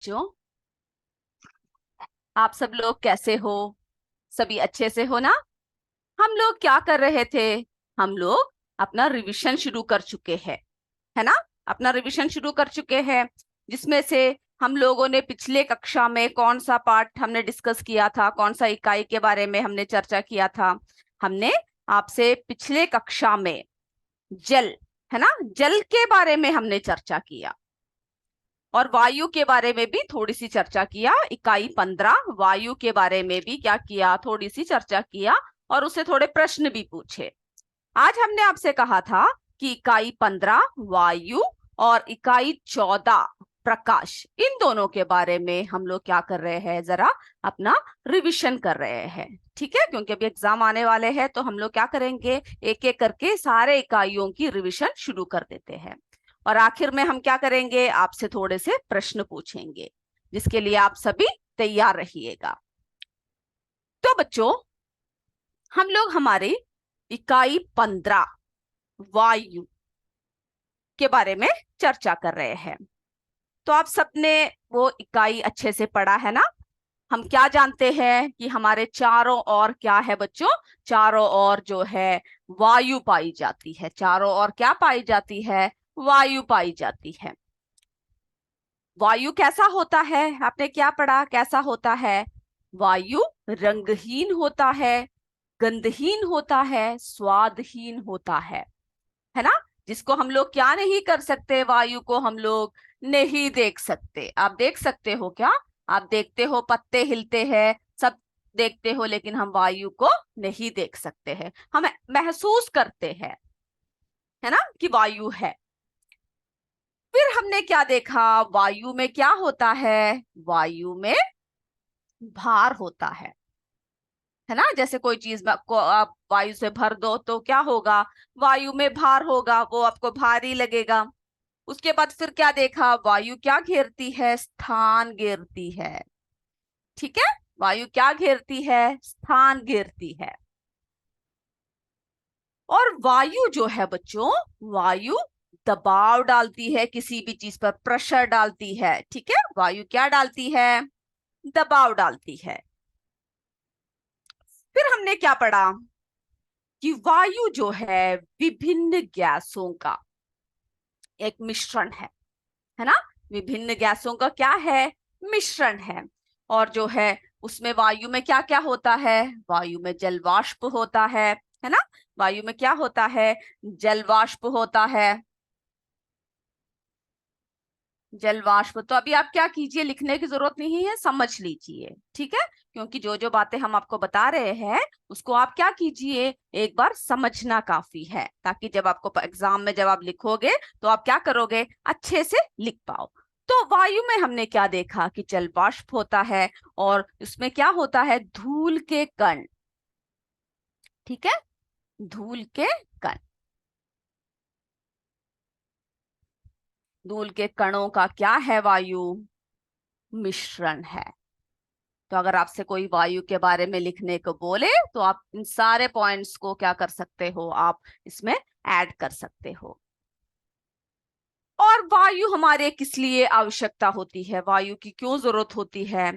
जो आप सब लोग कैसे हो? सभी अच्छे से हो ना? हम लोग क्या कर रहे थे? हम लोग अपना रिवीजन शुरू कर चुके हैं, है ना? अपना रिवीजन शुरू कर चुके हैं, जिसमें से हम लोगों ने पिछले कक्षा में कौन सा पार्ट हमने डिस्कस किया था, कौन सा इकाई के बारे में हमने चर्चा किया था। हमने आपसे पिछले कक्षा में जल, है ना, जल के बारे में हमने चर्चा किया और वायु के बारे में भी थोड़ी सी चर्चा किया। इकाई 15 वायु के बारे में भी क्या किया, थोड़ी सी चर्चा किया और उससे थोड़े प्रश्न भी पूछे। आज हमने आपसे कहा था कि इकाई 15 वायु और इकाई 14 प्रकाश, इन दोनों के बारे में हम लोग क्या कर रहे हैं, जरा अपना रिवीजन कर रहे हैं। ठीक है, क्योंकि अभी एग्जाम आने वाले हैं तो हम लोग क्या करेंगे, एक एक करके सारे इकाइयों की रिवीजन शुरू कर देते हैं और आखिर में हम क्या करेंगे, आपसे थोड़े से प्रश्न पूछेंगे, जिसके लिए आप सभी तैयार रहिएगा। तो बच्चों, हम लोग हमारी इकाई 15 वायु के बारे में चर्चा कर रहे हैं। तो आप सबने वो इकाई अच्छे से पढ़ा है ना? हम क्या जानते हैं कि हमारे चारों ओर क्या है बच्चों? चारों ओर जो है वायु पाई जाती है। चारों ओर क्या पाई जाती है? वायु पाई जाती है। वायु कैसा होता है? आपने क्या पढ़ा, कैसा होता है? वायु रंगहीन होता है, गंधहीन होता है, स्वादहीन होता है ना? जिसको हम लोग क्या नहीं कर सकते, वायु को हम लोग नहीं देख सकते। आप देख सकते हो क्या? आप देखते हो पत्ते हिलते हैं, सब देखते हो, लेकिन हम वायु को नहीं देख सकते हैं। हम महसूस करते हैं, है ना, कि वायु है। फिर हमने क्या देखा, वायु में क्या होता है? वायु में भार होता है ना? जैसे कोई चीज को आप वायु से भर दो तो क्या होगा? वायु में भार होगा, वो आपको भारी लगेगा। उसके बाद फिर क्या देखा, वायु क्या घेरती है? स्थान घेरती है। ठीक है, वायु क्या घेरती है? स्थान घेरती है। और वायु जो है बच्चों, वायु दबाव डालती है, किसी भी चीज पर प्रेशर डालती है। ठीक है, वायु क्या डालती है? दबाव डालती है। फिर हमने क्या पढ़ा कि वायु जो है विभिन्न गैसों का एक मिश्रण है ना? विभिन्न गैसों का क्या है? मिश्रण है। और जो है उसमें वायु में क्या क्या होता है? वायु में जल वाष्प होता है ना? वायु में क्या होता है? जल वाष्प होता है। जल वाष्प, तो अभी आप क्या कीजिए, लिखने की जरूरत नहीं है, समझ लीजिए। ठीक है, क्योंकि जो जो बातें हम आपको बता रहे हैं उसको आप क्या कीजिए, एक बार समझना काफी है, ताकि जब आपको एग्जाम में जब आप लिखोगे तो आप क्या करोगे, अच्छे से लिख पाओ। तो वायु में हमने क्या देखा कि जल वाष्प होता है और उसमें क्या होता है? धूल के कण। ठीक है, धूल के कण, धूल के कणों का क्या है? वायु मिश्रण है। तो अगर आपसे कोई वायु के बारे में लिखने को बोले तो आप इन सारे पॉइंट्स को क्या कर सकते हो, आप इसमें ऐड कर सकते हो। और वायु हमारे किस लिए आवश्यकता होती है, वायु की क्यों जरूरत होती है?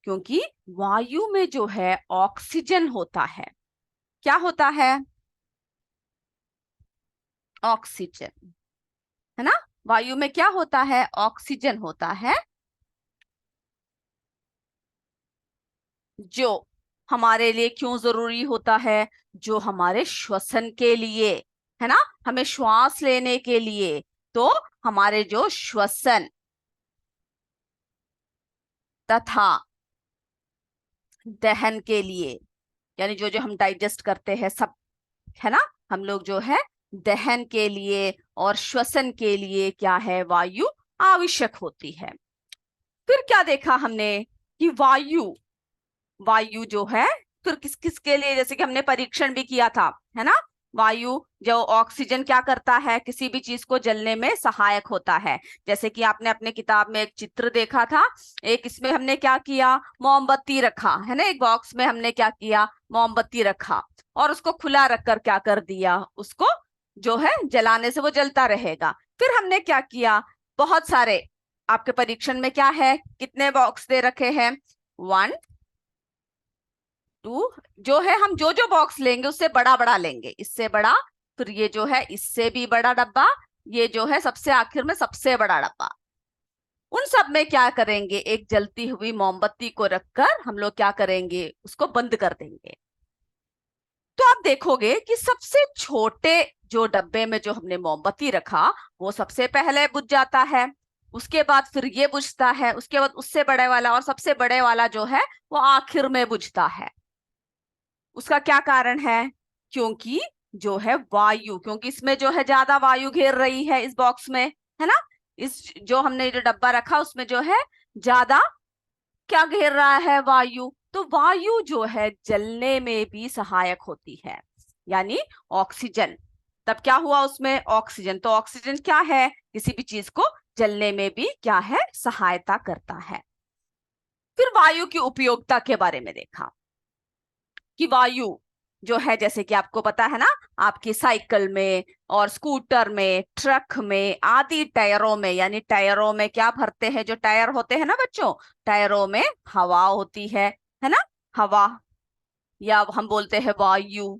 क्योंकि वायु में जो है ऑक्सीजन होता है। क्या होता है? ऑक्सीजन, है ना? वायु में क्या होता है? ऑक्सीजन होता है, जो हमारे लिए क्यों जरूरी होता है? जो हमारे श्वसन के लिए, है ना, हमें श्वास लेने के लिए। तो हमारे जो श्वसन तथा दहन के लिए, यानी जो जो हम डाइजेस्ट करते हैं सब, है ना, हम लोग जो है दहन के लिए और श्वसन के लिए क्या है, वायु आवश्यक होती है। फिर क्या देखा हमने कि वायु, वायु जो है फिर किस किस के लिए, जैसे कि हमने परीक्षण भी किया था, है ना? वायु जो ऑक्सीजन क्या करता है, किसी भी चीज को जलने में सहायक होता है। जैसे कि आपने अपने किताब में एक चित्र देखा था, एक इसमें हमने क्या किया, मोमबत्ती रखा, है ना, एक बॉक्स में हमने क्या किया, मोमबत्ती रखा और उसको खुला रखकर क्या कर दिया, उसको जो है जलाने से वो जलता रहेगा। फिर हमने क्या किया, बहुत सारे आपके परीक्षण में क्या है, कितने बॉक्स दे रखे हैं, 1 2, जो है हम जो जो बॉक्स लेंगे उससे बड़ा बड़ा लेंगे, इससे बड़ा, फिर ये जो है इससे भी बड़ा डब्बा, ये जो है सबसे आखिर में सबसे बड़ा डब्बा। उन सब में क्या करेंगे, एक जलती हुई मोमबत्ती को रखकर हम लोग क्या करेंगे, उसको बंद कर देंगे। तो आप देखोगे कि सबसे छोटे जो डब्बे में जो हमने मोमबत्ती रखा वो सबसे पहले बुझ जाता है, उसके बाद फिर ये बुझता है, उसके बाद उससे बड़े वाला और सबसे बड़े वाला जो है वो आखिर में बुझता है। उसका क्या कारण है, क्योंकि जो है वायु, क्योंकि इसमें जो है ज्यादा वायु घेर रही है इस बॉक्स में, है ना। इस जो हमने जो डब्बा रखा उसमें जो है ज्यादा क्या घेर रहा है, वायु। तो वायु जो है जलने में भी सहायक होती है, यानी ऑक्सीजन। तब क्या हुआ उसमें, ऑक्सीजन। तो ऑक्सीजन क्या है, किसी भी चीज को जलने में भी क्या है, सहायता करता है। फिर वायु की उपयोगिता के बारे में देखा कि वायु जो है, जैसे कि आपको पता है ना, आपकी साइकिल में और स्कूटर में, ट्रक में आदि टायरों में, यानी टायरों में क्या भरते हैं, जो टायर होते हैं ना बच्चों, टायरों में हवा होती है ना, हवा, या हम बोलते हैं वायु,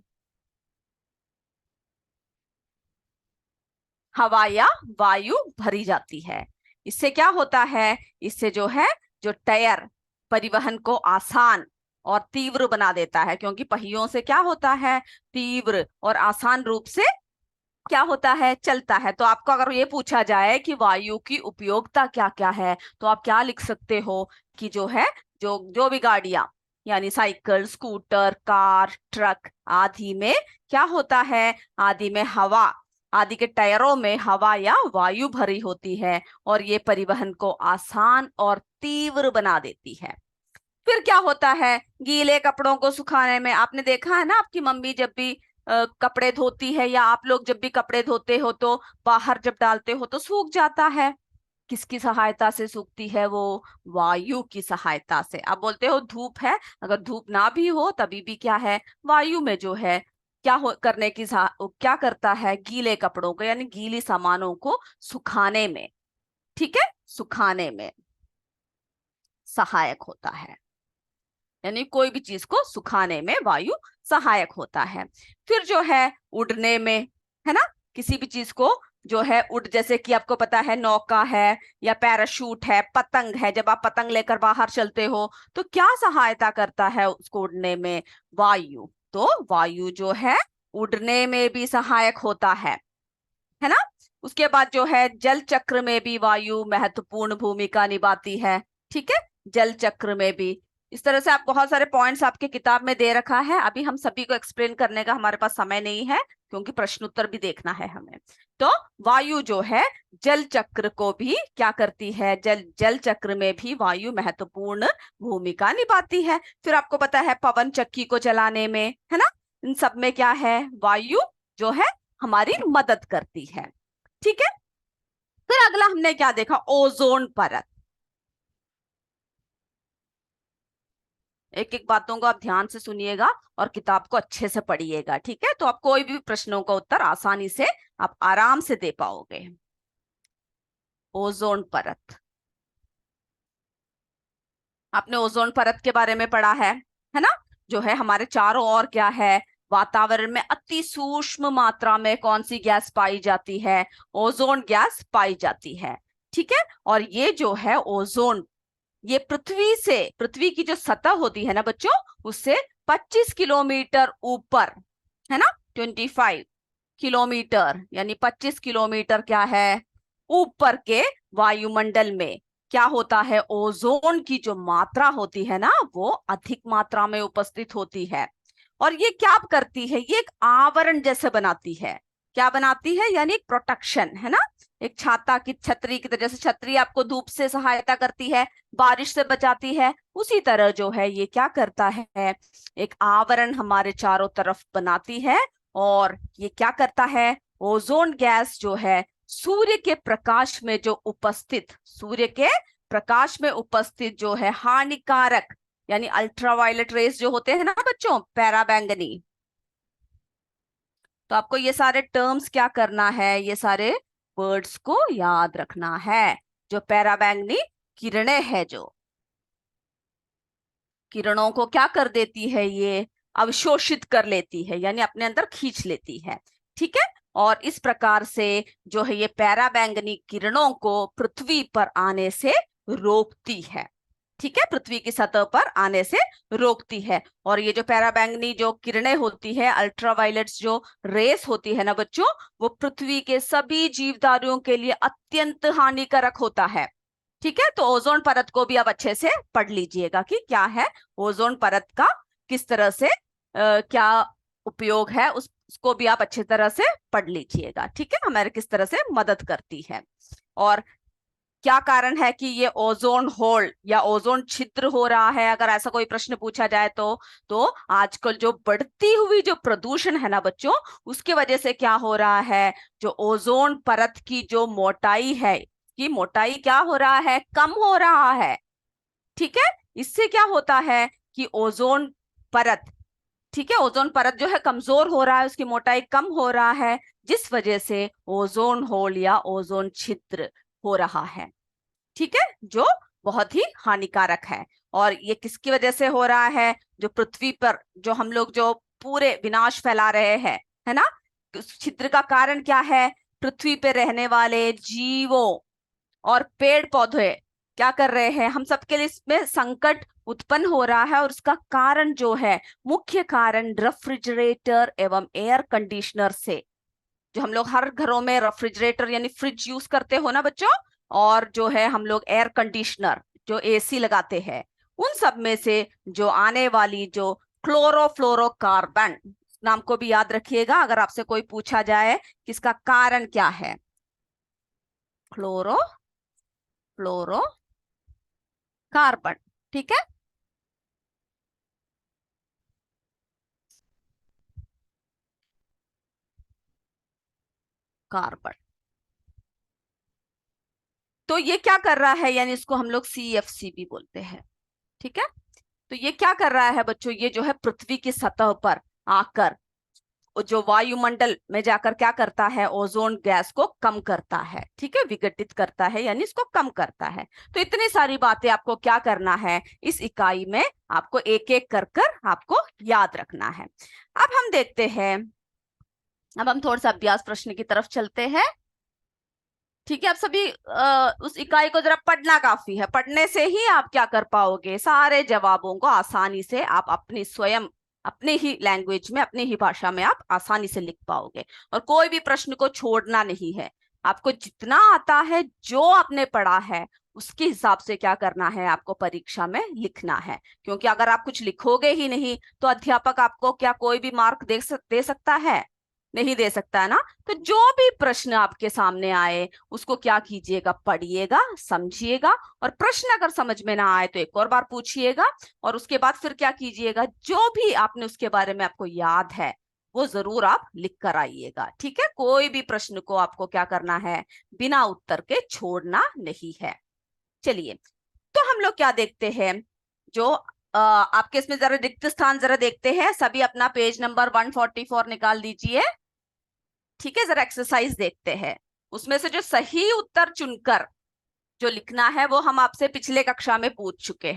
हवा या वायु भरी जाती है। इससे क्या होता है, इससे जो है जो टायर परिवहन को आसान और तीव्र बना देता है, क्योंकि पहियों से क्या होता है, तीव्र और आसान रूप से क्या होता है, चलता है। तो आपको अगर ये पूछा जाए कि वायु की उपयोगिता क्या क्या है, तो आप क्या लिख सकते हो कि जो है, जो जो भी गाड़ियां, यानी साइकिल, स्कूटर, कार, ट्रक आदि में क्या होता है, आदि में हवा, आदि के टायरों में हवा या वायु भरी होती है, और ये परिवहन को आसान और तीव्र बना देती है। फिर क्या होता है, गीले कपड़ों को सुखाने में, आपने देखा है ना, आपकी मम्मी जब भी कपड़े धोती है, या आप लोग जब भी कपड़े धोते हो तो बाहर जब डालते हो तो सूख जाता है। किसकी सहायता से सूखती है वो, वायु की सहायता से। आप बोलते हो धूप है, अगर धूप ना भी हो तभी भी क्या है, वायु में जो है क्या करने की क्या करता है, गीले कपड़ों को यानी गीली सामानों को सुखाने में, ठीक है, सुखाने में सहायक होता है, यानी कोई भी चीज को सुखाने में वायु सहायक होता है। फिर जो है उड़ने में, है ना, किसी भी चीज को जो है उड़, जैसे कि आपको पता है नौका है या पैराशूट है, पतंग है, जब आप पतंग लेकर बाहर चलते हो तो क्या सहायता करता है उसको उड़ने में, वायु। तो वायु जो है उड़ने में भी सहायक होता है ना। उसके बाद जो है जल चक्र में भी वायु महत्वपूर्ण भूमिका निभाती है, ठीक है, जल चक्र में भी। इस तरह से आप बहुत सारे पॉइंट्स आपके किताब में दे रखा है, अभी हम सभी को एक्सप्लेन करने का हमारे पास समय नहीं है, क्योंकि प्रश्न उत्तर भी देखना है हमें। तो वायु जो है जल चक्र को भी क्या करती है, जल जल चक्र में भी वायु महत्वपूर्ण भूमिका निभाती है। फिर आपको पता है पवन चक्की को चलाने में, है ना, इन सब में क्या है, वायु जो है हमारी मदद करती है, ठीक है। फिर अगला हमने क्या देखा, ओजोन परत। एक एक बातों को आप ध्यान से सुनिएगा और किताब को अच्छे से पढ़िएगा, ठीक है, तो आप कोई भी प्रश्नों का उत्तर आसानी से आप आराम से दे पाओगे। ओजोन परत, आपने ओजोन परत के बारे में पढ़ा है ना, जो है हमारे चारों ओर क्या है, वातावरण में अति सूक्ष्म मात्रा में कौन सी गैस पाई जाती है, ओजोन गैस पाई जाती है, ठीक है। और ये जो है ओजोन, ये पृथ्वी से, पृथ्वी की जो सतह होती है ना बच्चों, उससे 25 किलोमीटर ऊपर, है ना, 25 किलोमीटर यानी 25 किलोमीटर क्या है, ऊपर के वायुमंडल में क्या होता है, ओजोन की जो मात्रा होती है ना वो अधिक मात्रा में उपस्थित होती है। और ये क्या करती है, ये एक आवरण जैसे बनाती है, क्या बनाती है, यानी एक प्रोटेक्शन, है ना, एक छाता की, छतरी की तरह, जैसे छतरी आपको धूप से सहायता करती है, बारिश से बचाती है, उसी तरह जो है ये क्या करता है, एक आवरण हमारे चारों तरफ बनाती है। और ये क्या करता है, ओजोन गैस जो है सूर्य के प्रकाश में जो उपस्थित, सूर्य के प्रकाश में उपस्थित जो है हानिकारक, यानी अल्ट्रावायलेट रेस जो होते हैं ना बच्चों, पैराबैंगनी। तो आपको ये सारे टर्म्स क्या करना है, ये सारे वर्ड्स को याद रखना है। जो पराबैंगनी किरणें है, जो किरणों को क्या कर देती है, ये अवशोषित कर लेती है, यानी अपने अंदर खींच लेती है। ठीक है, और इस प्रकार से जो है ये पराबैंगनी किरणों को पृथ्वी पर आने से रोकती है। ठीक है, पृथ्वी की सतह पर आने से रोकती है। और ये जो पराबैंगनी जो किरणें होती है, अल्ट्रावायलेट्स जो रेस होती है ना बच्चों, वो पृथ्वी के सभी जीवधारियों के लिए अत्यंत हानिकारक होता है। ठीक है, तो ओजोन परत को भी आप अच्छे से पढ़ लीजिएगा कि क्या है ओजोन परत का, किस तरह से क्या उपयोग है, उसको भी आप अच्छी तरह से पढ़ लीजिएगा। ठीक है, हमारे किस तरह से मदद करती है और क्या कारण है कि ये ओजोन होल या ओजोन छिद्र हो रहा है, अगर ऐसा कोई प्रश्न पूछा जाए तो आजकल जो बढ़ती हुई जो प्रदूषण है ना बच्चों, उसकी वजह से क्या हो रहा है, जो ओजोन परत की जो मोटाई है, कि मोटाई क्या हो रहा है, कम हो रहा है। ठीक है, इससे क्या होता है कि ओजोन परत, ठीक है, ओजोन परत जो है कमजोर हो रहा है, उसकी मोटाई कम हो रहा है, जिस वजह से ओजोन होल या ओजोन छिद्र हो रहा है। ठीक है, जो बहुत ही हानिकारक है। और ये किसकी वजह से हो रहा है, जो पृथ्वी पर जो हम लोग जो पूरे विनाश फैला रहे हैं, है ना, उस छिद्र का कारण क्या है, पृथ्वी पे रहने वाले जीवों और पेड़ पौधे क्या कर रहे हैं, हम सबके लिए इसमें संकट उत्पन्न हो रहा है। और उसका कारण जो है, मुख्य कारण रेफ्रिजरेटर एवं एयर कंडीशनर से, जो हम लोग हर घरों में रेफ्रिजरेटर यानी फ्रिज यूज करते हो ना बच्चों, और जो है हम लोग एयर कंडीशनर जो एसी लगाते हैं, उन सब में से जो आने वाली जो क्लोरोफ्लोरोकार्बन, नाम को भी याद रखिएगा अगर आपसे कोई पूछा जाए कि इसका कारण क्या है, क्लोरोफ्लोरोकार्बन। ठीक है, कार्बन, तो ये क्या कर रहा है, यानी इसको हम लोग CFC भी बोलते हैं। ठीक है, तो ये क्या कर रहा है बच्चों, ये जो है पृथ्वी की सतह पर आकर जो वायुमंडल में जाकर क्या करता है, ओजोन गैस को कम करता है। ठीक है, विघटित करता है, यानी इसको कम करता है। तो इतनी सारी बातें आपको क्या करना है, इस इकाई में आपको एक एक कर कर आपको याद रखना है। अब हम देखते हैं, अब हम थोड़ा सा अभ्यास प्रश्न की तरफ चलते हैं। ठीक है, आप सभी उस इकाई को जरा पढ़ना काफी है, पढ़ने से ही आप क्या कर पाओगे, सारे जवाबों को आसानी से आप अपनी स्वयं अपने ही लैंग्वेज में, अपनी ही भाषा में आप आसानी से लिख पाओगे। और कोई भी प्रश्न को छोड़ना नहीं है, आपको जितना आता है, जो आपने पढ़ा है, उसके हिसाब से क्या करना है, आपको परीक्षा में लिखना है। क्योंकि अगर आप कुछ लिखोगे ही नहीं तो अध्यापक आपको क्या कोई भी मार्क दे सकता है, नहीं दे सकता है ना। तो जो भी प्रश्न आपके सामने आए उसको क्या कीजिएगा, पढ़िएगा, समझिएगा, और प्रश्न अगर समझ में ना आए तो एक और बार पूछिएगा। और उसके बाद फिर क्या कीजिएगा, जो भी आपने उसके बारे में आपको याद है वो जरूर आप लिख कर आइएगा। ठीक है, कोई भी प्रश्न को आपको क्या करना है, बिना उत्तर के छोड़ना नहीं है। चलिए, तो हम लोग क्या देखते हैं, जो आपके इसमें जरा रिक्त स्थान जरा देखते हैं, सभी अपना पेज नंबर 144 निकाल दीजिए। ठीक है, जरा एक्सरसाइज देखते हैं, उसमें से जो सही उत्तर चुनकर जो लिखना है वो हम आपसे पिछले कक्षा में पूछ चुके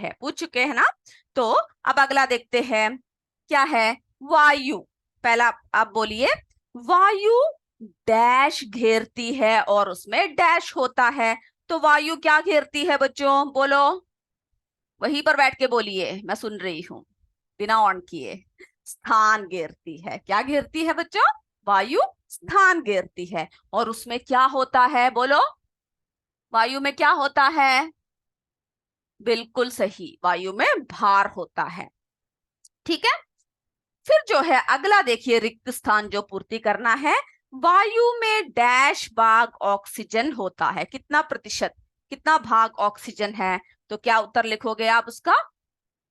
हैं ना। तो अब अगला देखते हैं, क्या है, वायु। पहला आप बोलिए, वायु डैश घेरती है और उसमें डैश होता है। तो वायु क्या घेरती है बच्चों, बोलो, वहीं पर बैठ के बोलिए, मैं सुन रही हूँ बिना ऑन किए। स्थान घेरती है, क्या घेरती है बच्चों, वायु स्थान घेरती है। और उसमें क्या होता है, बोलो, वायु में क्या होता है, बिल्कुल सही, वायु में भार होता है। ठीक है, फिर जो है अगला देखिए, रिक्त स्थान जो पूर्ति करना है, वायु में डैश भाग ऑक्सीजन होता है, कितना प्रतिशत, कितना भाग ऑक्सीजन है। तो क्या उत्तर लिखोगे आप उसका,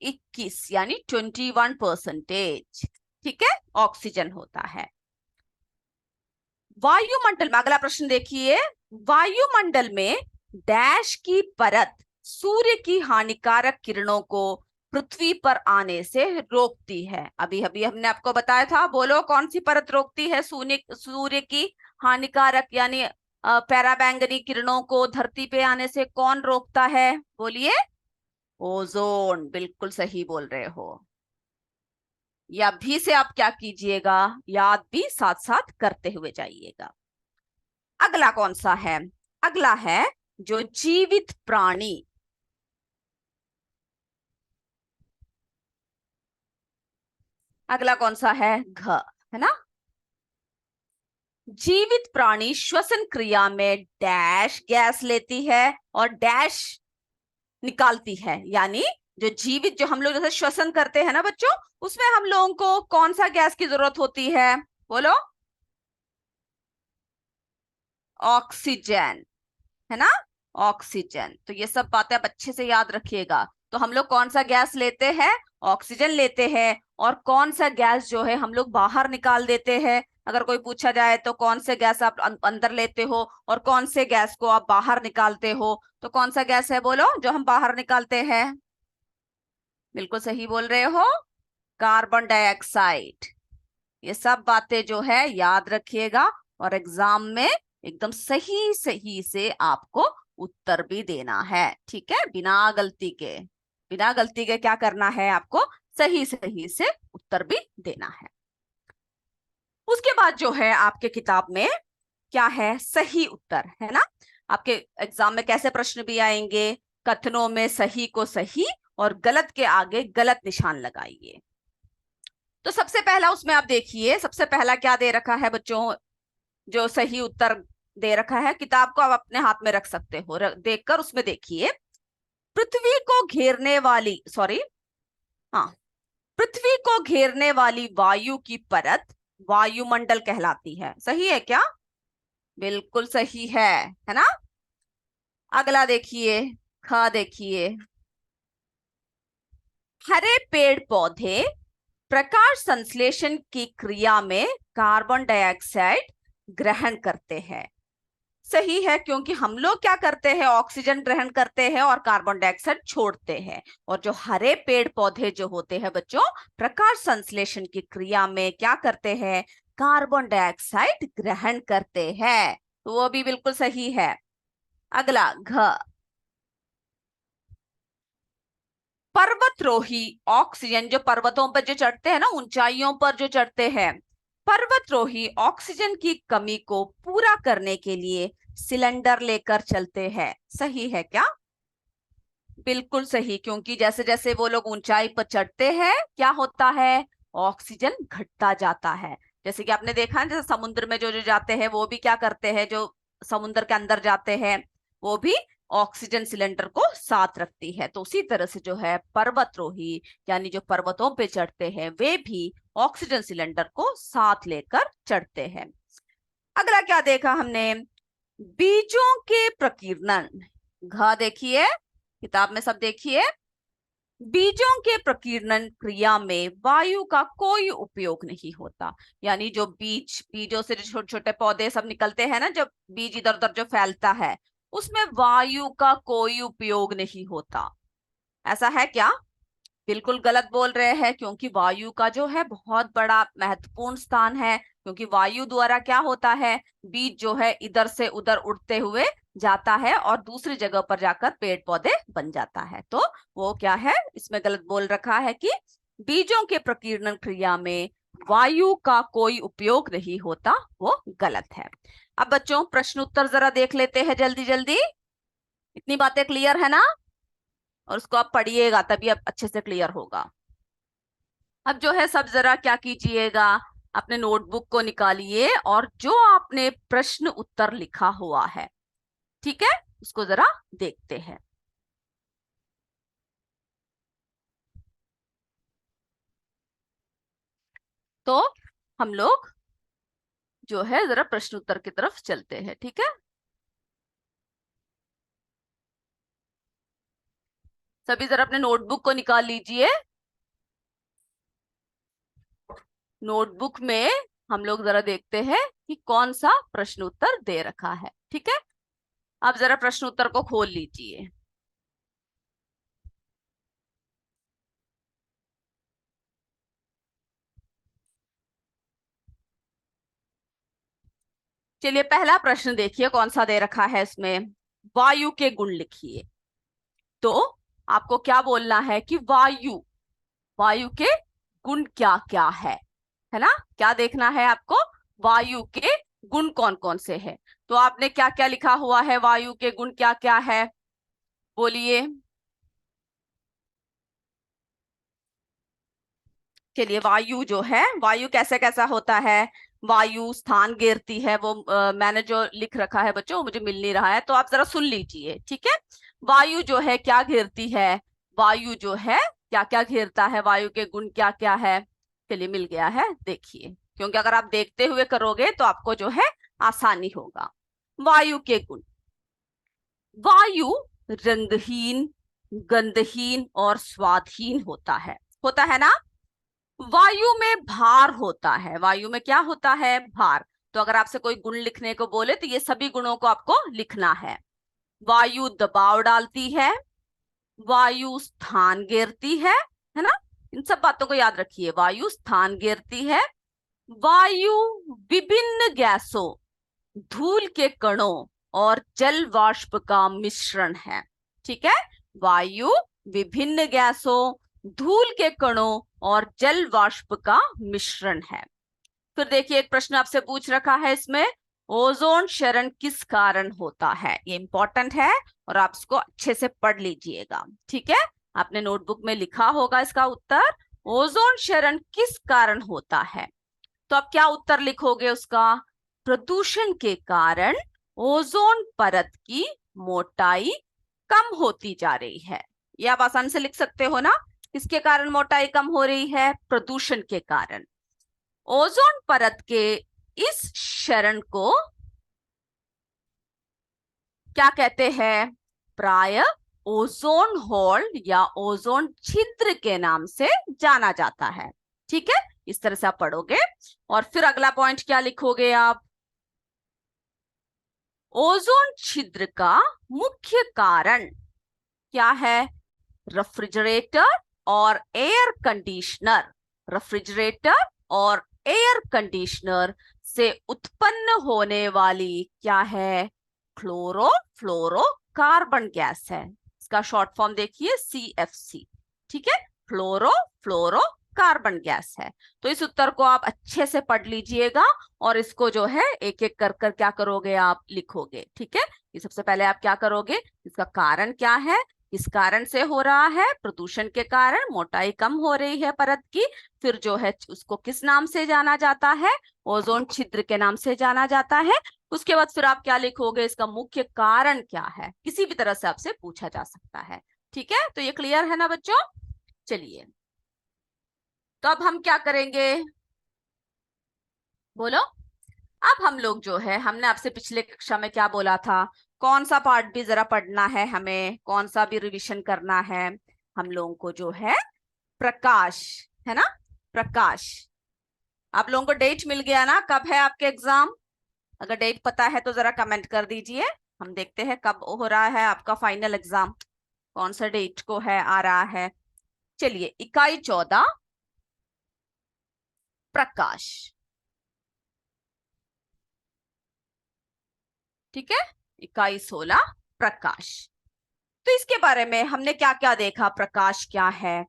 21 यानी 21%। ठीक है, ऑक्सीजन होता है। वायुमंडल में अगला प्रश्न देखिए, वायुमंडल में डैश की परत सूर्य की हानिकारक किरणों को पृथ्वी पर आने से रोकती है। अभी अभी हमने आपको बताया था, बोलो कौन सी परत रोकती है सूर्य की हानिकारक यानी पराबैंगनी किरणों को धरती पे आने से कौन रोकता है? बोलिए। ओजोन, बिल्कुल सही बोल रहे हो। या भी से आप क्या कीजिएगा, याद भी साथ साथ करते हुए जाइएगा। अगला कौन सा है? अगला है जो जीवित प्राणी। अगला कौन सा है? घ, है ना। जीवित प्राणी श्वसन क्रिया में डैश गैस लेती है और डैश निकालती है। यानी जो जीवित, जो हम लोग जैसे श्वसन करते हैं ना बच्चों, उसमें हम लोगों को कौन सा गैस की जरूरत होती है? बोलो। ऑक्सीजन, है ना। ऑक्सीजन। तो ये सब बातें आप अच्छे से याद रखिएगा। तो हम लोग कौन सा गैस लेते हैं? ऑक्सीजन लेते हैं। और कौन सा गैस जो है हम लोग बाहर निकाल देते हैं? अगर कोई पूछा जाए तो कौन से गैस आप अंदर लेते हो और कौन से गैस को आप बाहर निकालते हो, तो कौन सा गैस है बोलो जो हम बाहर निकालते हैं? बिल्कुल सही बोल रहे हो, कार्बन डाइऑक्साइड। ये सब बातें जो है याद रखिएगा और एग्जाम में एकदम सही सही से आपको उत्तर भी देना है, ठीक है। बिना गलती के, बिना गलती के क्या करना है आपको? सही सही से उत्तर भी देना है। उसके बाद जो है आपके किताब में क्या है? सही उत्तर, है ना। आपके एग्जाम में कैसे प्रश्न भी आएंगे? कथनों में सही को सही और गलत के आगे गलत निशान लगाइए। तो सबसे पहला उसमें आप देखिए, सबसे पहला क्या दे रखा है बच्चों? जो सही उत्तर दे रखा है, किताब को आप अपने हाथ में रख सकते हो, देखकर उसमें देखिए। पृथ्वी को घेरने वाली, सॉरी, हाँ, पृथ्वी को घेरने वाली वायु की परत वायुमंडल कहलाती है। सही है क्या? बिल्कुल सही है ना। अगला देखिए, ख देखिए। हरे पेड़ पौधे प्रकाश संश्लेषण की क्रिया में कार्बन डाइऑक्साइड ग्रहण करते हैं। सही है, क्योंकि हम लोग क्या करते हैं? ऑक्सीजन ग्रहण करते हैं और कार्बन डाइऑक्साइड छोड़ते हैं। और जो हरे पेड़ पौधे जो होते हैं बच्चों, प्रकाश संश्लेषण की क्रिया में क्या करते हैं? कार्बन डाइऑक्साइड ग्रहण करते हैं। तो वो भी बिल्कुल सही है। अगला घ, पर्वतरोही ऑक्सीजन, जो पर्वतों पर जो चढ़ते हैं ना, ऊंचाइयों पर जो चढ़ते हैं, पर्वतरोही ऑक्सीजन की कमी को पूरा करने के लिए सिलेंडर लेकर चलते हैं। सही है क्या? बिल्कुल सही, क्योंकि जैसे जैसे वो लोग ऊंचाई पर चढ़ते हैं क्या होता है? ऑक्सीजन घटता जाता है। जैसे कि आपने देखा है, जैसे समुद्र में जो जो जाते हैं वो भी क्या करते हैं? जो समुद्र के अंदर जाते हैं वो भी ऑक्सीजन सिलेंडर को साथ रखती है। तो उसी तरह से जो है पर्वतरोही, यानी जो पर्वतों पे चढ़ते हैं, वे भी ऑक्सीजन सिलेंडर को साथ लेकर चढ़ते हैं। अगला क्या देखा हमने? बीजों के प्रकीर्णन। घ देखिए, किताब में सब देखिए। बीजों के प्रकीर्णन क्रिया में वायु का कोई उपयोग नहीं होता। यानी जो बीजों से जो छोटे छोटे पौधे सब निकलते हैं ना, जब बीज इधर उधर जो फैलता है, उसमें वायु का कोई उपयोग नहीं होता। ऐसा है क्या? बिल्कुल गलत बोल रहे हैं, क्योंकि वायु का जो है बहुत बड़ा महत्वपूर्ण स्थान है। क्योंकि वायु द्वारा क्या होता है? बीज जो है इधर से उधर उड़ते हुए जाता है और दूसरी जगह पर जाकर पेड़ पौधे बन जाता है। तो वो क्या है, इसमें गलत बोल रखा है कि बीजों के प्रकीर्णन क्रिया में वायु का कोई उपयोग नहीं होता, वो गलत है। अब बच्चों प्रश्न उत्तर जरा देख लेते हैं जल्दी जल्दी। इतनी बातें क्लियर है ना? और उसको आप पढ़िएगा तभी अब अच्छे से क्लियर होगा। अब जो है सब जरा क्या कीजिएगा, अपने नोटबुक को निकालिए और जो आपने प्रश्न उत्तर लिखा हुआ है, ठीक है, उसको जरा देखते हैं। तो हम लोग जो है जरा प्रश्न उत्तर की तरफ चलते हैं, ठीक है। सभी जरा अपने नोटबुक को निकाल लीजिए। नोटबुक में हम लोग जरा देखते हैं कि कौन सा प्रश्न उत्तर दे रखा है, ठीक है। आप जरा प्रश्न उत्तर को खोल लीजिए। चलिए पहला प्रश्न देखिए कौन सा दे रखा है इसमें। वायु के गुण लिखिए। तो आपको क्या बोलना है कि वायु, वायु के गुण क्या क्या है ना? क्या देखना है आपको? वायु के गुण कौन कौन से हैं। तो आपने क्या क्या लिखा हुआ है, वायु के गुण क्या क्या है, बोलिए। चलिए वायु जो है, वायु कैसे कैसा होता है? वायु स्थान घेरती है, वो मैंने जो लिख रखा है बच्चों मुझे मिल नहीं रहा है, तो आप जरा सुन लीजिए, ठीक है। वायु जो है क्या घेरती है? वायु जो है क्या क्या घेरता है, वायु के गुण क्या क्या है? चलिए मिल गया है, देखिए, क्योंकि अगर आप देखते हुए करोगे तो आपको जो है आसानी होगा। वायु के गुण, वायु रंगहीन, गंधहीन और स्वादहीन होता है ना? वायु में भार होता है, वायु में क्या होता है? भार। तो अगर आपसे कोई गुण लिखने को बोले तो ये सभी गुणों को आपको लिखना है। वायु दबाव डालती है, वायु स्थान घेरती है ना? इन सब बातों को याद रखिए। वायु स्थान घेरती है, वायु विभिन्न गैसों, धूल के कणों और जल वाष्प का मिश्रण है। ठीक है, वायु विभिन्न गैसों, धूल के कणों और जल वाष्प का मिश्रण है। फिर देखिए एक प्रश्न आपसे पूछ रखा है इसमें, ओजोन क्षरण किस कारण होता है? ये इंपॉर्टेंट है और आप इसको अच्छे से पढ़ लीजिएगा, ठीक है। आपने नोटबुक में लिखा होगा इसका उत्तर, ओजोन क्षरण किस कारण होता है। तो आप क्या उत्तर लिखोगे उसका? प्रदूषण के कारण ओजोन परत की मोटाई कम होती जा रही है। ये आप आसानी से लिख सकते हो ना, किसके कारण मोटाई कम हो रही है? प्रदूषण के कारण। ओजोन परत के इस क्षरण को क्या कहते हैं? प्राय ओजोन होल या ओजोन छिद्र के नाम से जाना जाता है। ठीक है, इस तरह से आप पढ़ोगे। और फिर अगला पॉइंट क्या लिखोगे आप? ओजोन छिद्र का मुख्य कारण क्या है? रेफ्रिजरेटर और एयर कंडीशनर। रेफ्रिजरेटर और एयर कंडीशनर से उत्पन्न होने वाली क्या है? क्लोरोफ्लोरोकार्बन गैस है। इसका शॉर्ट फॉर्म देखिए, CFC। ठीक है, क्लोरोफ्लोरोकार्बन गैस है। तो इस उत्तर को आप अच्छे से पढ़ लीजिएगा और इसको जो है एक एक कर कर क्या करोगे? आप लिखोगे, ठीक है। ये सबसे पहले आप क्या करोगे? इसका कारण क्या है, किस कारण से हो रहा है? प्रदूषण के कारण मोटाई कम हो रही है परत की। फिर जो है उसको किस नाम से जाना जाता है? ओजोन छिद्र के नाम से जाना जाता है। उसके बाद फिर आप क्या लिखोगे? इसका मुख्य कारण क्या है? किसी भी तरह से आपसे पूछा जा सकता है। ठीक है, तो ये क्लियर है ना बच्चों? चलिए, तो अब हम क्या करेंगे, बोलो। अब हम लोग जो है, हमने आपसे पिछले कक्षा में क्या बोला था, कौन सा पार्ट भी जरा पढ़ना है हमें, कौन सा भी रिवीजन करना है हम लोगों को, जो है प्रकाश, है ना? प्रकाश। आप लोगों को डेट मिल गया ना, कब है आपके एग्जाम? अगर डेट पता है तो जरा कमेंट कर दीजिए, हम देखते हैं कब हो रहा है आपका फाइनल एग्जाम, कौन सा डेट को है आ रहा है। चलिए, इकाई 14 प्रकाश। ठीक है, इकाई 16 प्रकाश। तो इसके बारे में हमने क्या क्या देखा? प्रकाश क्या है?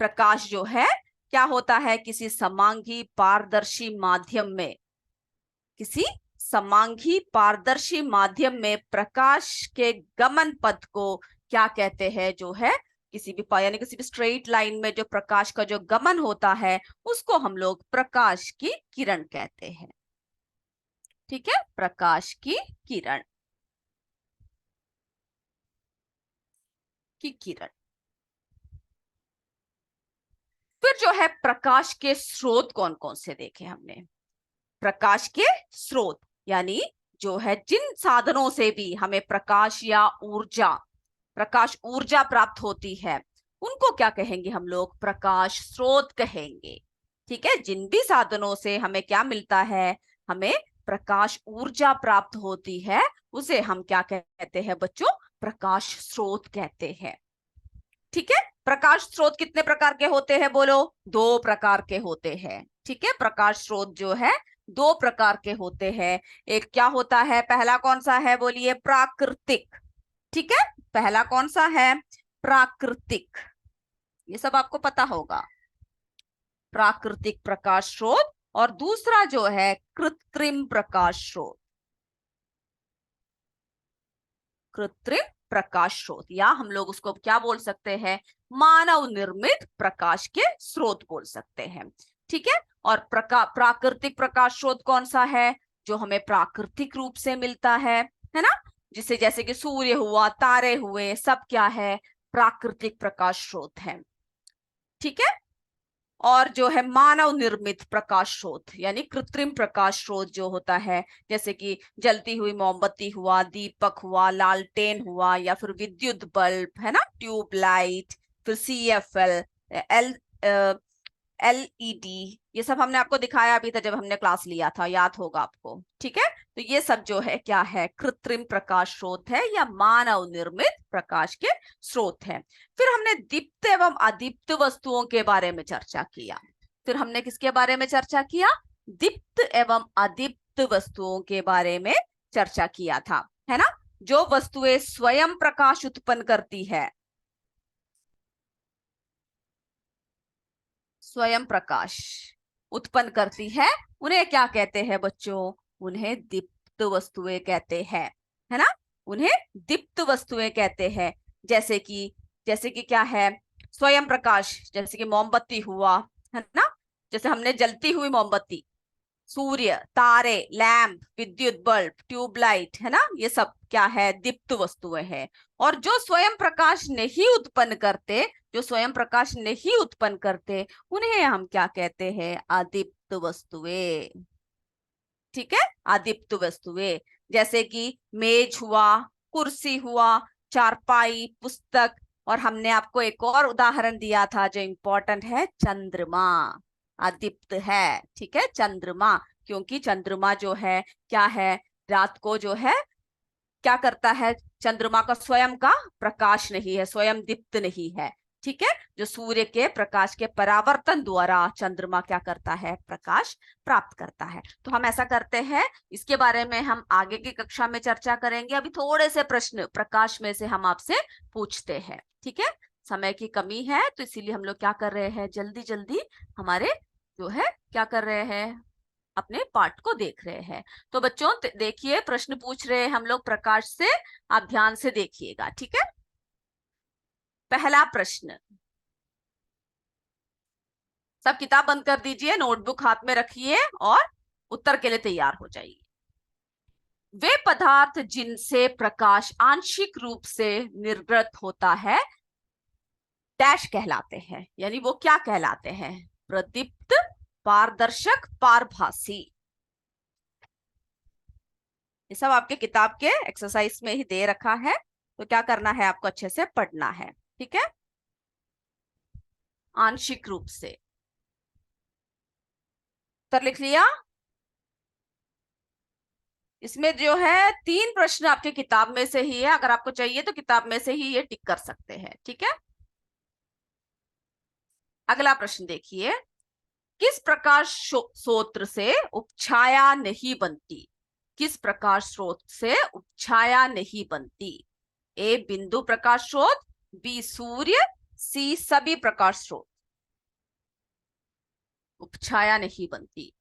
प्रकाश जो है क्या होता है? किसी समांगी पारदर्शी माध्यम में, किसी समांगी पारदर्शी माध्यम में प्रकाश के गमन पथ को क्या कहते हैं? जो है किसी भी यानी किसी भी स्ट्रेट लाइन में जो प्रकाश का जो गमन होता है उसको हम लोग प्रकाश की किरण कहते हैं। ठीक है, प्रकाश की किरण, की किरण। फिर जो है प्रकाश के स्रोत कौन कौन से देखे हमने? प्रकाश के स्रोत यानी जो है जिन साधनों से भी हमें प्रकाश या ऊर्जा, प्रकाश ऊर्जा प्राप्त होती है, उनको क्या कहेंगे हम लोग? प्रकाश स्रोत कहेंगे। ठीक है, जिन भी साधनों से हमें क्या मिलता है, हमें प्रकाश ऊर्जा प्राप्त होती है, उसे हम क्या कहते हैं बच्चों? प्रकाश स्रोत कहते हैं। ठीक है, प्रकाश स्रोत कितने प्रकार के होते हैं? बोलो। 2 प्रकार के होते हैं। ठीक है, प्रकाश स्रोत जो है दो प्रकार के होते हैं। एक क्या होता है, पहला कौन सा है बोलिए, प्राकृतिक। ठीक है, पहला कौन सा है, प्राकृतिक। ये सब आपको पता होगा, प्राकृतिक प्रकाश स्रोत। और दूसरा जो है कृत्रिम प्रकाश स्रोत। कृत्रिम प्रकाश स्रोत, या हम लोग उसको क्या बोल सकते हैं, मानव निर्मित प्रकाश के स्रोत बोल सकते हैं। ठीक है, और प्राकृतिक प्रकाश स्रोत कौन सा है, जो हमें प्राकृतिक रूप से मिलता है ना, जिसे जैसे कि सूर्य हुआ, तारे हुए, सब क्या है, प्राकृतिक प्रकाश स्रोत है। ठीक है, और जो है मानव निर्मित प्रकाश स्रोत यानी कृत्रिम प्रकाश स्रोत जो होता है, जैसे कि जलती हुई मोमबत्ती हुआ, दीपक हुआ, लालटेन हुआ, या फिर विद्युत बल्ब है ना, ट्यूब लाइट, फिर CFL, एल LED, ये सब हमने आपको दिखाया अभी था जब हमने क्लास लिया था, याद होगा आपको। ठीक है, तो ये सब जो है क्या है, कृत्रिम प्रकाश स्रोत है या मानव निर्मित प्रकाश के स्रोत है। फिर हमने दीप्त एवं अदीप्त वस्तुओं के बारे में चर्चा किया। फिर हमने किसके बारे में चर्चा किया, दीप्त एवं अदीप्त वस्तुओं के बारे में चर्चा किया था, है ना। जो वस्तुएं स्वयं प्रकाश उत्पन्न करती है, स्वयं प्रकाश उत्पन्न करती है, उन्हें क्या कहते हैं बच्चों, उन्हें दीप्त वस्तुएं कहते हैं, है ना, उन्हें दीप्त वस्तुएं कहते हैं। जैसे कि क्या है, स्वयं प्रकाश, जैसे कि मोमबत्ती हुआ, है ना, जैसे हमने जलती हुई मोमबत्ती, सूर्य, तारे, लैंप, विद्युत बल्ब, ट्यूबलाइट, है ना, ये सब क्या है, दीप्त वस्तुएं हैं। और जो स्वयं प्रकाश नहीं उत्पन्न करते, जो स्वयं प्रकाश नहीं उत्पन्न करते, उन्हें हम क्या कहते हैं, अदीप्त वस्तुएं। ठीक है, अदीप्त वस्तुएं, जैसे कि मेज हुआ, कुर्सी हुआ, चारपाई, पुस्तक। और हमने आपको एक और उदाहरण दिया था जो इंपॉर्टेंट है, चंद्रमा अदीप्त है। ठीक है, चंद्रमा, क्योंकि चंद्रमा जो है क्या है, रात को जो है क्या करता है, चंद्रमा का स्वयं का प्रकाश नहीं है, स्वयं दीप्त नहीं है। ठीक है, जो सूर्य के प्रकाश के परावर्तन द्वारा चंद्रमा क्या करता है, प्रकाश प्राप्त करता है। तो हम ऐसा करते हैं, इसके बारे में हम आगे की कक्षा में चर्चा करेंगे। अभी थोड़े से प्रश्न प्रकाश में से हम आपसे पूछते हैं। ठीक है, समय की कमी है तो इसीलिए हम लोग क्या कर रहे हैं, जल्दी जल्दी हमारे जो है क्या कर रहे हैं, अपने पाठ को देख रहे हैं। तो बच्चों देखिए, प्रश्न पूछ रहे हैं हम लोग प्रकाश से, आप ध्यान से देखिएगा। ठीक है, पहला प्रश्न, सब किताब बंद कर दीजिए, नोटबुक हाथ में रखिए और उत्तर के लिए तैयार हो जाइए। वे पदार्थ जिनसे प्रकाश आंशिक रूप से निर्गत होता है डैश कहलाते हैं, यानी वो क्या कहलाते हैं, प्रदीप्त, पारदर्शक, पारभासी। ये सब आपके किताब के एक्सरसाइज में ही दे रखा है, तो क्या करना है, आपको अच्छे से पढ़ना है। ठीक है, आंशिक रूप से, उत्तर लिख लिया। इसमें जो है 3 प्रश्न आपके किताब में से ही है, अगर आपको चाहिए तो किताब में से ही ये टिक कर सकते हैं। ठीक है, अगला प्रश्न देखिए, किस प्रकाश स्रोत से उपछाया नहीं बनती, किस प्रकाश स्रोत से उपछाया नहीं बनती, ए बिंदु प्रकाश स्रोत, बी सूर्य, सी सभी प्रकाश स्रोत, उपछाया नहीं बनती।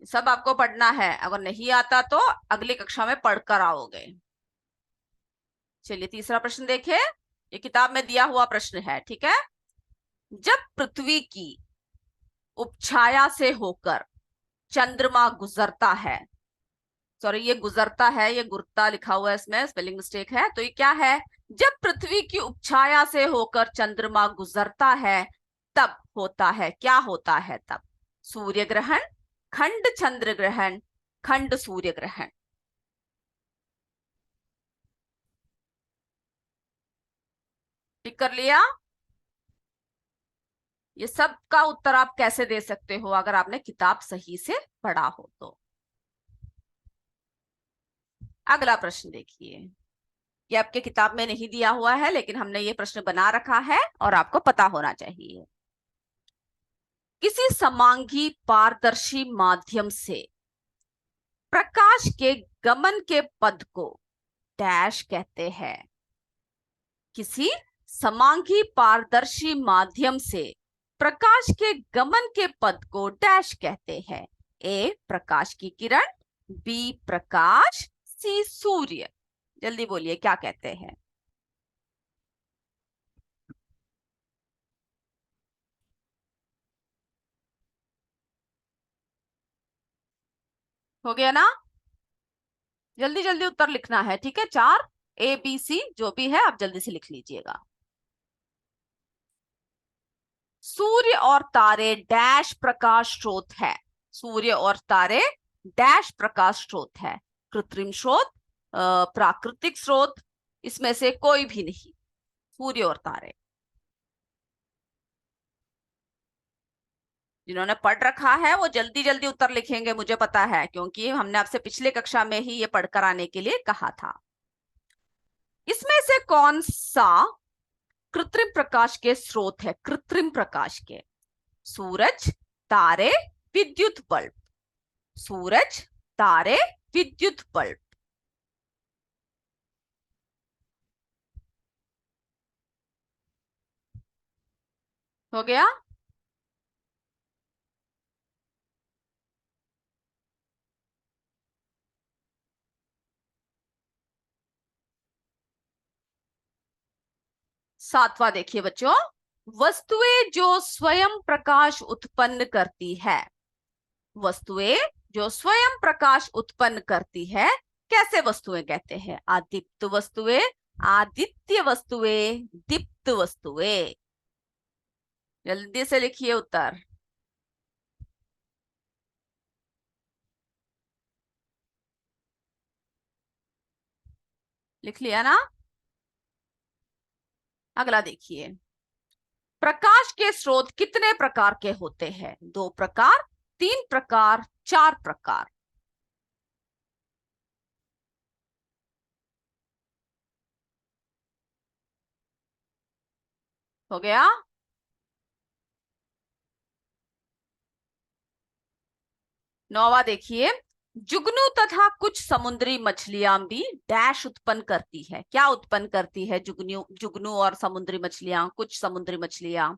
सब आपको पढ़ना है, अगर नहीं आता तो अगली कक्षा में पढ़कर आओगे। चलिए तीसरा प्रश्न देखें, ये किताब में दिया हुआ प्रश्न है। ठीक है, जब पृथ्वी की उपछाया से होकर चंद्रमा गुजरता है, सॉरी ये गुजरता है, ये गुरता लिखा हुआ है, इसमें स्पेलिंग मिस्टेक है, तो ये क्या है, जब पृथ्वी की उपछाया से होकर चंद्रमा गुजरता है तब होता है, क्या होता है तब, सूर्य ग्रहण, खंड चंद्र ग्रहण, खंड सूर्य ग्रहण। टिक कर लिया। ये सब का उत्तर आप कैसे दे सकते हो, अगर आपने किताब सही से पढ़ा हो तो। अगला प्रश्न देखिए, ये आपके किताब में नहीं दिया हुआ है लेकिन हमने ये प्रश्न बना रखा है और आपको पता होना चाहिए। किसी समांगी पारदर्शी माध्यम से प्रकाश के गमन के पद को डैश कहते हैं। किसी समांगी पारदर्शी माध्यम से प्रकाश के गमन के पद को डैश कहते हैं। ए प्रकाश की किरण, बी प्रकाश, सी सूर्य। जल्दी बोलिए क्या कहते हैं। हो गया ना? जल्दी जल्दी उत्तर लिखना है, ठीक है? 4 ए बी सी जो भी है आप जल्दी से लिख लीजिएगा। सूर्य और तारे डैश प्रकाश स्रोत है। सूर्य और तारे डैश प्रकाश स्रोत है। कृत्रिम स्रोत, प्राकृतिक स्रोत, इसमें से कोई भी नहीं। सूर्य और तारे। जिन्होंने पढ़ रखा है वो जल्दी जल्दी उत्तर लिखेंगे, मुझे पता है, क्योंकि हमने आपसे पिछले कक्षा में ही ये पढ़कर आने के लिए कहा था। इसमें से कौन सा कृत्रिम प्रकाश के स्रोत है? कृत्रिम प्रकाश के। सूरज, तारे, विद्युत बल्ब। सूरज, तारे, विद्युत बल्ब। हो गया? सातवां देखिए बच्चों, वस्तुएं जो स्वयं प्रकाश उत्पन्न करती है। वस्तुएं जो स्वयं प्रकाश उत्पन्न करती है, कैसे वस्तुएं कहते हैं? आदीप्त वस्तुएं, आदित्य वस्तुएं, दीप्त वस्तुएं। जल्दी से लिखिए उत्तर। लिख लिया ना? अगला देखिए, प्रकाश के स्रोत कितने प्रकार के होते हैं? 2 प्रकार, 3 प्रकार, 4 प्रकार। हो गया? नौवा देखिए, जुगनू तथा कुछ समुद्री मछलियां भी डैश उत्पन्न करती है। क्या उत्पन्न करती है जुगनू जुगनू और समुद्री मछलियां? कुछ समुद्री मछलियां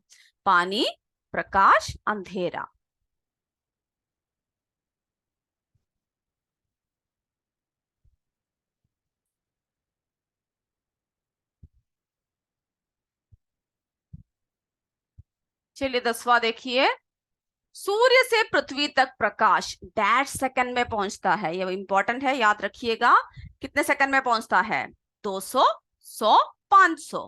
पानी, प्रकाश, अंधेरा। चलिए 10वां देखिए, सूर्य से पृथ्वी तक प्रकाश डैश सेकंड में पहुंचता है। ये इंपॉर्टेंट है, याद रखिएगा। कितने सेकंड में पहुंचता है? 200, 100, 500।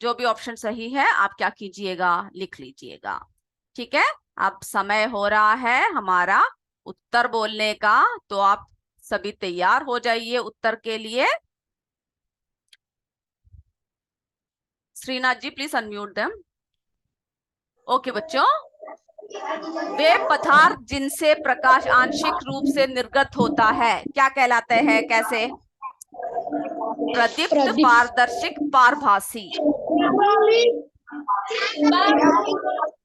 जो भी ऑप्शन सही है आप क्या कीजिएगा? लिख लीजिएगा। ठीक है, अब समय हो रहा है हमारा उत्तर बोलने का, तो आप सभी तैयार हो जाइए उत्तर के लिए। Srinath ji please unmute them. Okay बच्चों, वे पदार्थ जिनसे प्रकाश आंशिक रूप से निर्गत होता है क्या कहलाते हैं? कैसे? प्रदीप्त, पारदर्शिक, पारभासी।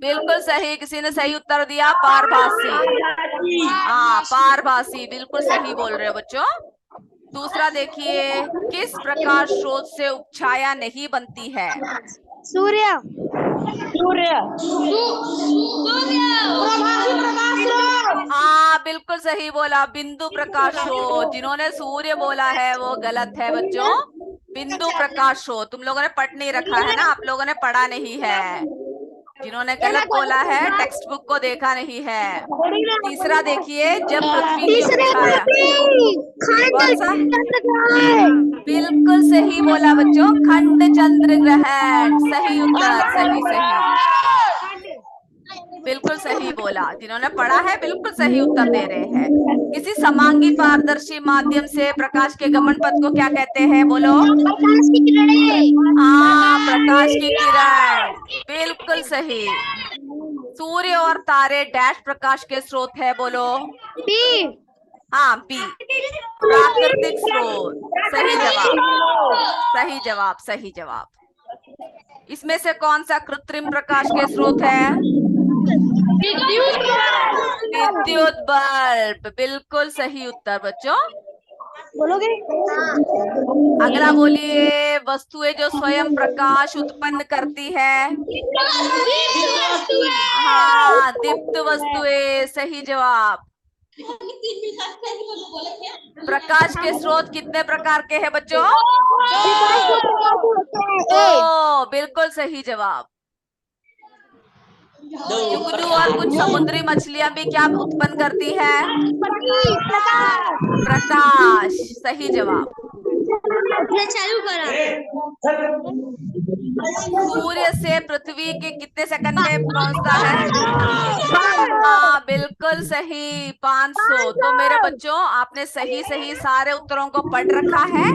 बिल्कुल सही, किसी ने सही उत्तर दिया, पारभासी। हाँ पारभासी, बिल्कुल सही बोल रहे हो बच्चों। दूसरा देखिए, किस प्रकाश स्रोत से उपछाया नहीं बनती है? सूर्य। सूर्य। हाँ बिल्कुल सही बोला, बिंदु प्रकाश स्रोत। जिन्होंने सूर्य बोला है वो गलत है बच्चों, बिंदु प्रकाश स्रोत। तुम लोगों ने पढ़ नहीं रखा है ना, आप लोगों ने पढ़ा नहीं है। जिन्होंने गलत बोला है टेक्स्ट बुक को देखा नहीं है। तीसरा देखिए, जब पृथ्वी में उपछाया। कौन सा? बिल्कुल सही बोला बच्चों, खंड चंद्र ग्रहण। सही उत्तर, सही सही, बिल्कुल सही बोला। जिन्होंने पढ़ा है बिल्कुल सही उत्तर दे रहे हैं। किसी समांगी पारदर्शी माध्यम से प्रकाश के गमन पथ को क्या कहते हैं? बोलो। प्रकाश की किरणें। हाँ प्रकाश की किरण, बिल्कुल सही। सूर्य और तारे डैश प्रकाश के स्रोत है? बोलो। बी। हाँ बी, प्राकृतिक स्रोत। सही जवाब, सही जवाब, सही जवाब। इसमें से कौन सा कृत्रिम प्रकाश के स्रोत है? विद्युत बल्ब, बिल्कुल सही उत्तर बच्चों। बोलोगे? अगला बोलिए, वस्तुएं जो स्वयं प्रकाश उत्पन्न करती है। हाँ, दीप्त वस्तुएं, सही जवाब। प्रकाश के स्रोत कितने प्रकार के हैं बच्चों? दो, बिल्कुल सही जवाब। जुगनू और कुछ समुद्री मछलियां भी क्या उत्पन्न करती है? प्रकाश, सही जवाब। चालू करा। सूर्य से पृथ्वी के कितने सेकंड में पहुंचता है? हाँ, बिल्कुल सही, 500। तो मेरे बच्चों, आपने सही सही सारे उत्तरों को पढ़ रखा है।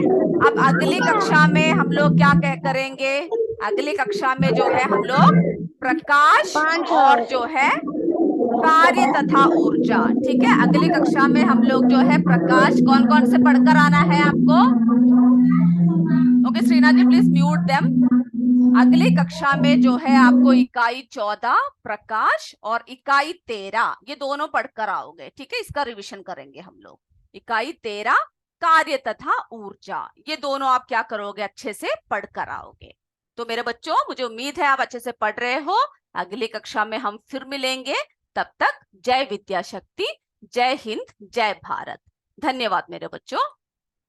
अब अगली कक्षा में हम लोग क्या करेंगे? अगली कक्षा में जो है हम लोग प्रकाश और जो है कार्य तथा ऊर्जा, ठीक है। अगली कक्षा में हम लोग जो है प्रकाश कौन कौन से पढ़कर आना है आपको? Okay Shrinath ji, please mute them. अगली कक्षा में जो है आपको इकाई 14 प्रकाश और इकाई 13 ये दोनों पढ़कर आओगे, ठीक है। इसका रिवीजन करेंगे हम लोग। इकाई 13 कार्य तथा ऊर्जा, ये दोनों आप क्या करोगे? अच्छे से पढ़कर आओगे। तो मेरे बच्चों, मुझे उम्मीद है आप अच्छे से पढ़ रहे हो। अगली कक्षा में हम फिर मिलेंगे। तब तक जय विद्या शक्ति, जय हिंद, जय भारत। धन्यवाद मेरे बच्चों।